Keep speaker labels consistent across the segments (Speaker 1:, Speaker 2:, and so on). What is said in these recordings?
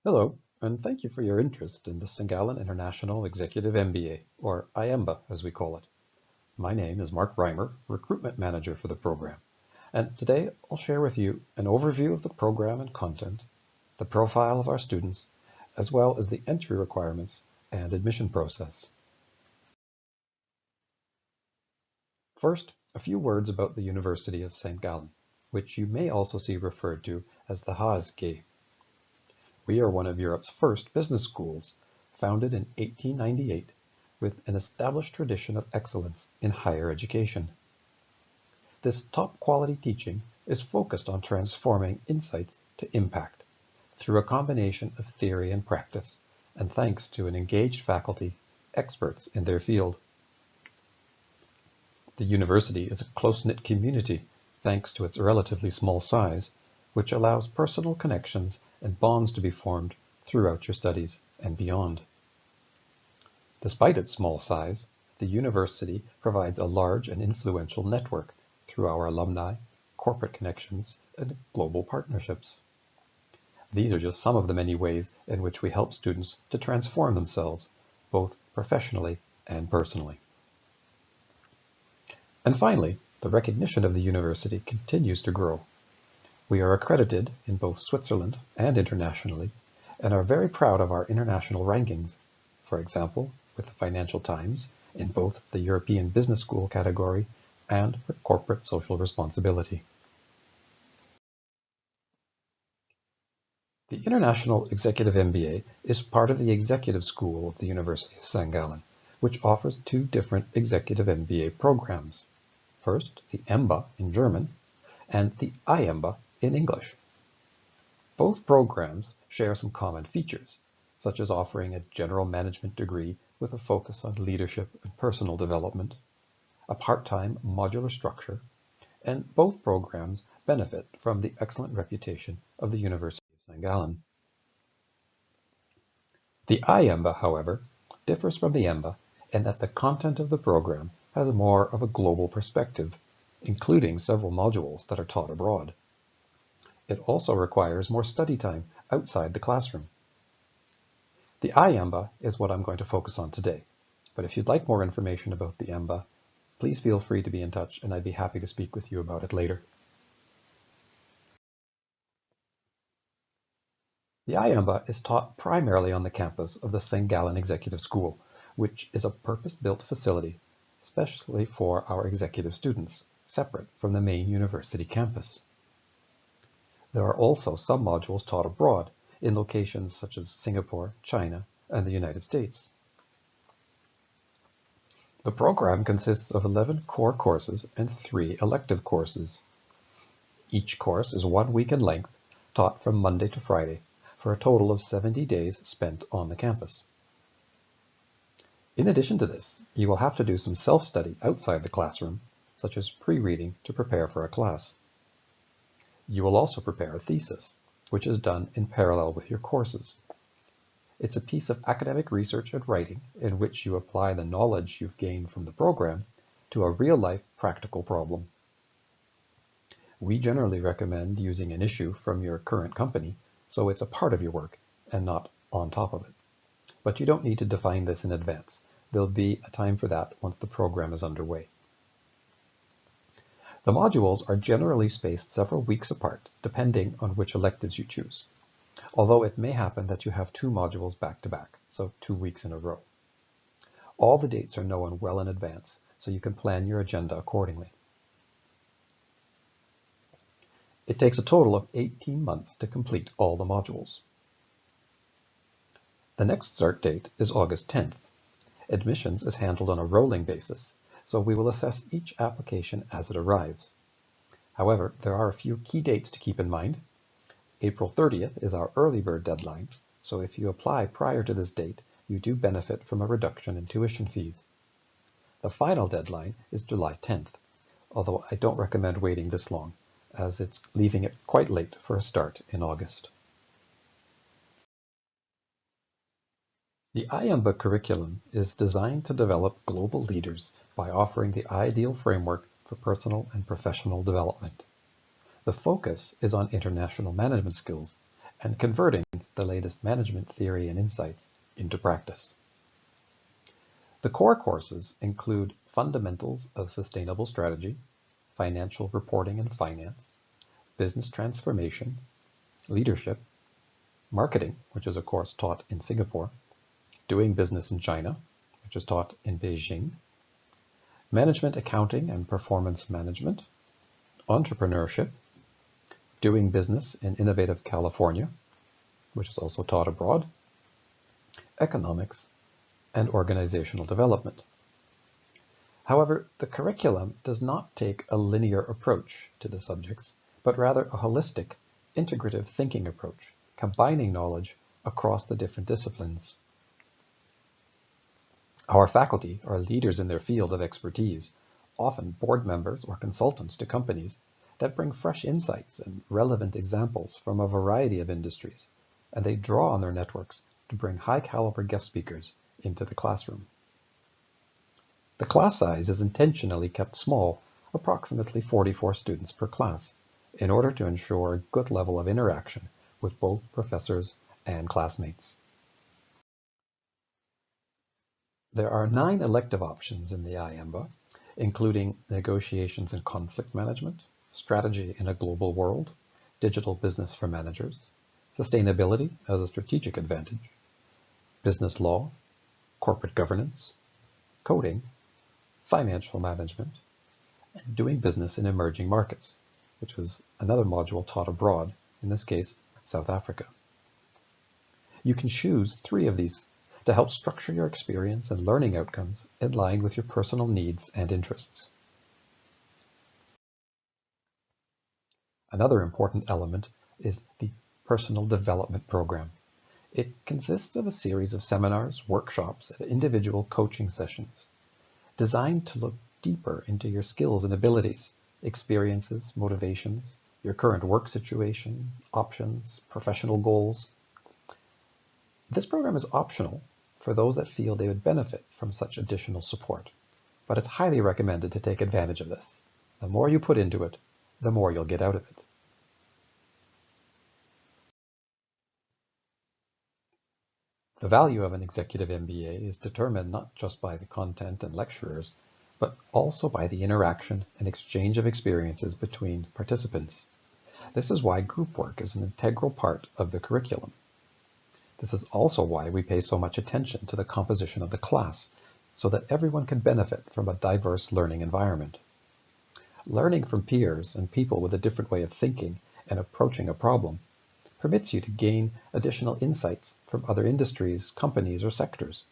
Speaker 1: Hello, and thank you for your interest in the St.Gallen International Executive MBA, or IEMBA as we call it. My name is Mark Reimer, Recruitment Manager for the program, and today I'll share with you an overview of the program and content, the profile of our students, as well as the entry requirements and admission process. First, a few words about the University of St.Gallen, which you may also see referred to as the HSG. We are one of Europe's first business schools, founded in 1898, with an established tradition of excellence in higher education. This top-quality teaching is focused on transforming insights to impact through a combination of theory and practice, and thanks to an engaged faculty, experts in their field. The university is a close-knit community thanks to its relatively small size, which allows personal connections and bonds to be formed throughout your studies and beyond. Despite its small size, the university provides a large and influential network through our alumni, corporate connections, and global partnerships. These are just some of the many ways in which we help students to transform themselves, both professionally and personally. And finally, the recognition of the university continues to grow. We are accredited in both Switzerland and internationally, and are very proud of our international rankings, for example, with the Financial Times in both the European Business School category and for corporate social responsibility. The International Executive MBA is part of the Executive School of the University of St.Gallen, which offers two different Executive MBA programs. First, the EMBA in German, and the IEMBA in English. Both programs share some common features, such as offering a general management degree with a focus on leadership and personal development, a part-time modular structure, and both programs benefit from the excellent reputation of the University of St.Gallen. The IEMBA, however, differs from the EMBA in that the content of the program has more of a global perspective, including several modules that are taught abroad. It also requires more study time outside the classroom. The IEMBA is what I'm going to focus on today, but if you'd like more information about the EMBA, please feel free to be in touch and I'd be happy to speak with you about it later. The IEMBA is taught primarily on the campus of the St.Gallen Executive School, which is a purpose-built facility, especially for our executive students, separate from the main university campus. There are also some modules taught abroad in locations such as Singapore, China, and the United States. The program consists of 11 core courses and 3 elective courses. Each course is 1 week in length, taught from Monday to Friday, for a total of 70 days spent on the campus. In addition to this, you will have to do some self-study outside the classroom, such as pre-reading to prepare for a class. You will also prepare a thesis, which is done in parallel with your courses. It's a piece of academic research and writing in which you apply the knowledge you've gained from the program to a real-life practical problem. We generally recommend using an issue from your current company, so it's a part of your work and not on top of it. But you don't need to define this in advance. There'll be a time for that once the program is underway. The modules are generally spaced several weeks apart, depending on which electives you choose, although it may happen that you have 2 modules back-to-back, so 2 weeks in a row. All the dates are known well in advance, so you can plan your agenda accordingly. It takes a total of 18 months to complete all the modules. The next start date is August 10th. Admissions is handled on a rolling basis, so we will assess each application as it arrives. However, there are a few key dates to keep in mind. April 30th is our early bird deadline, so if you apply prior to this date, you do benefit from a reduction in tuition fees. The final deadline is July 10th, although I don't recommend waiting this long, as it's leaving it quite late for a start in August. The IEMBA curriculum is designed to develop global leaders by offering the ideal framework for personal and professional development. The focus is on international management skills and converting the latest management theory and insights into practice. The core courses include Fundamentals of Sustainable Strategy, Financial Reporting and Finance, Business Transformation, Leadership, Marketing, which is a course taught in Singapore, Doing Business in China, which is taught in Beijing, Management Accounting and Performance Management, Entrepreneurship, Doing Business in Innovative California, which is also taught abroad, Economics, and Organizational Development. However, the curriculum does not take a linear approach to the subjects, but rather a holistic, integrative thinking approach, combining knowledge across the different disciplines. Our faculty are leaders in their field of expertise, often board members or consultants to companies that bring fresh insights and relevant examples from a variety of industries, and they draw on their networks to bring high-caliber guest speakers into the classroom. The class size is intentionally kept small, approximately 44 students per class, in order to ensure a good level of interaction with both professors and classmates. There are 9 elective options in the EMBA, including Negotiations and Conflict Management, Strategy in a Global World, Digital Business for Managers, Sustainability as a Strategic Advantage, Business Law, Corporate Governance, Coding, Financial Management, and Doing Business in Emerging Markets, which was another module taught abroad, in this case, South Africa. You can choose 3 of these to help structure your experience and learning outcomes in line with your personal needs and interests. Another important element is the Personal Development Program. It consists of a series of seminars, workshops, and individual coaching sessions designed to look deeper into your skills and abilities, experiences, motivations, your current work situation, options, professional goals. This program is optional for those that feel they would benefit from such additional support, but it's highly recommended to take advantage of this. The more you put into it, the more you'll get out of it. The value of an executive MBA is determined not just by the content and lecturers, but also by the interaction and exchange of experiences between participants. This is why group work is an integral part of the curriculum. This is also why we pay so much attention to the composition of the class, so that everyone can benefit from a diverse learning environment. Learning from peers and people with a different way of thinking and approaching a problem permits you to gain additional insights from other industries, companies, or sectors.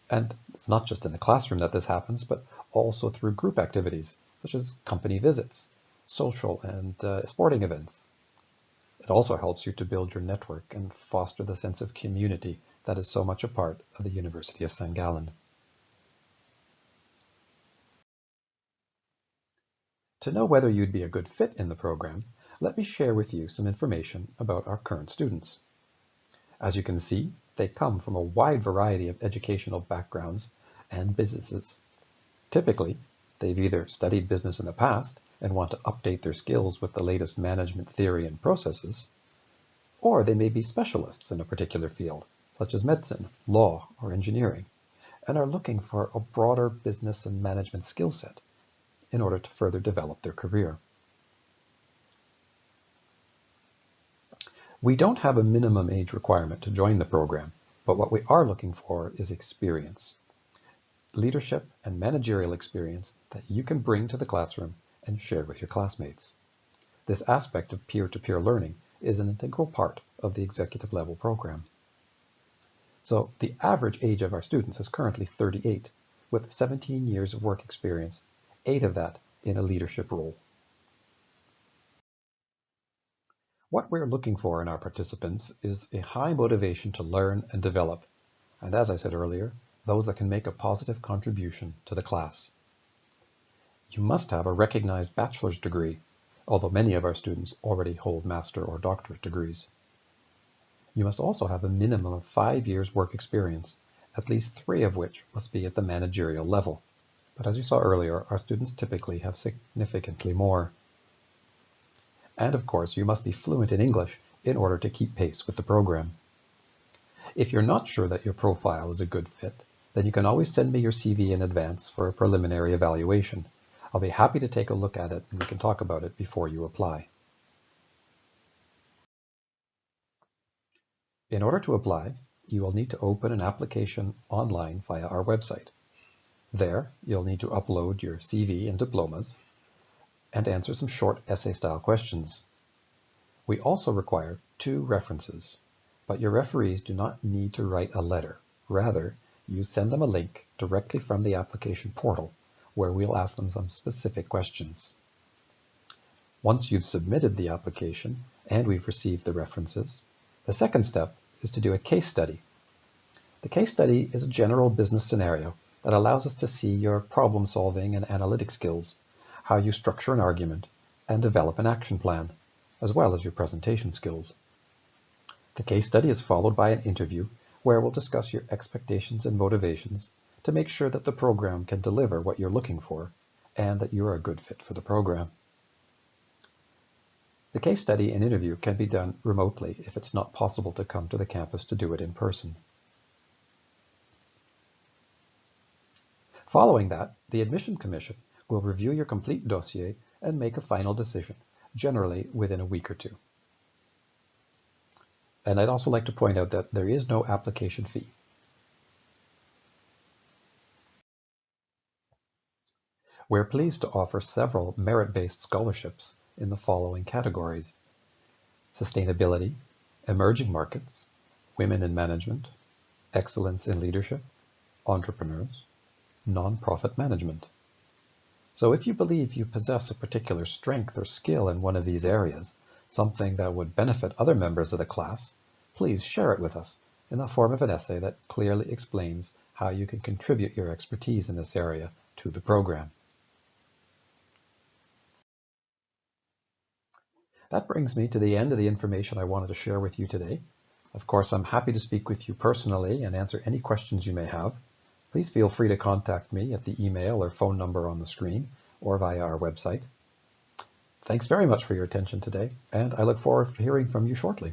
Speaker 1: And it's not just in the classroom that this happens, but also through group activities, such as company visits, social and sporting events. It also helps you to build your network and foster the sense of community that is so much a part of the University of St.Gallen. To know whether you'd be a good fit in the program, let me share with you some information about our current students. As you can see, they come from a wide variety of educational backgrounds and businesses. Typically, they've either studied business in the past and want to update their skills with the latest management theory and processes, or they may be specialists in a particular field, such as medicine, law, or engineering, and are looking for a broader business and management skill set in order to further develop their career. We don't have a minimum age requirement to join the program, but what we are looking for is experience. Leadership and managerial experience that you can bring to the classroom and share with your classmates. This aspect of peer-to-peer learning is an integral part of the executive level program. So the average age of our students is currently 38, with 17 years of work experience, 8 of that in a leadership role. What we're looking for in our participants is a high motivation to learn and develop, and as I said earlier, those that can make a positive contribution to the class. You must have a recognized bachelor's degree, although many of our students already hold master or doctorate degrees. You must also have a minimum of 5 years work experience, at least 3 of which must be at the managerial level. But as you saw earlier, our students typically have significantly more. And of course, you must be fluent in English in order to keep pace with the program. If you're not sure that your profile is a good fit, then you can always send me your CV in advance for a preliminary evaluation. I'll be happy to take a look at it and we can talk about it before you apply. In order to apply, you will need to open an application online via our website. There, you'll need to upload your CV and diplomas and answer some short essay-style questions. We also require 2 references, but your referees do not need to write a letter. Rather, you send them a link directly from the application portal, where we'll ask them some specific questions. Once you've submitted the application and we've received the references, the second step is to do a case study. The case study is a general business scenario that allows us to see your problem-solving and analytic skills, how you structure an argument, and develop an action plan, as well as your presentation skills. The case study is followed by an interview where we'll discuss your expectations and motivations to make sure that the program can deliver what you're looking for and that you're a good fit for the program. The case study and interview can be done remotely if it's not possible to come to the campus to do it in person. Following that, the Admission Commission will review your complete dossier and make a final decision, generally within a week or 2. And I'd also like to point out that there is no application fee. We're pleased to offer several merit-based scholarships in the following categories: sustainability, emerging markets, women in management, excellence in leadership, entrepreneurs, nonprofit management. So if you believe you possess a particular strength or skill in one of these areas, something that would benefit other members of the class, please share it with us in the form of an essay that clearly explains how you can contribute your expertise in this area to the program. That brings me to the end of the information I wanted to share with you today. Of course, I'm happy to speak with you personally and answer any questions you may have. Please feel free to contact me at the email or phone number on the screen or via our website. Thanks very much for your attention today, and I look forward to hearing from you shortly.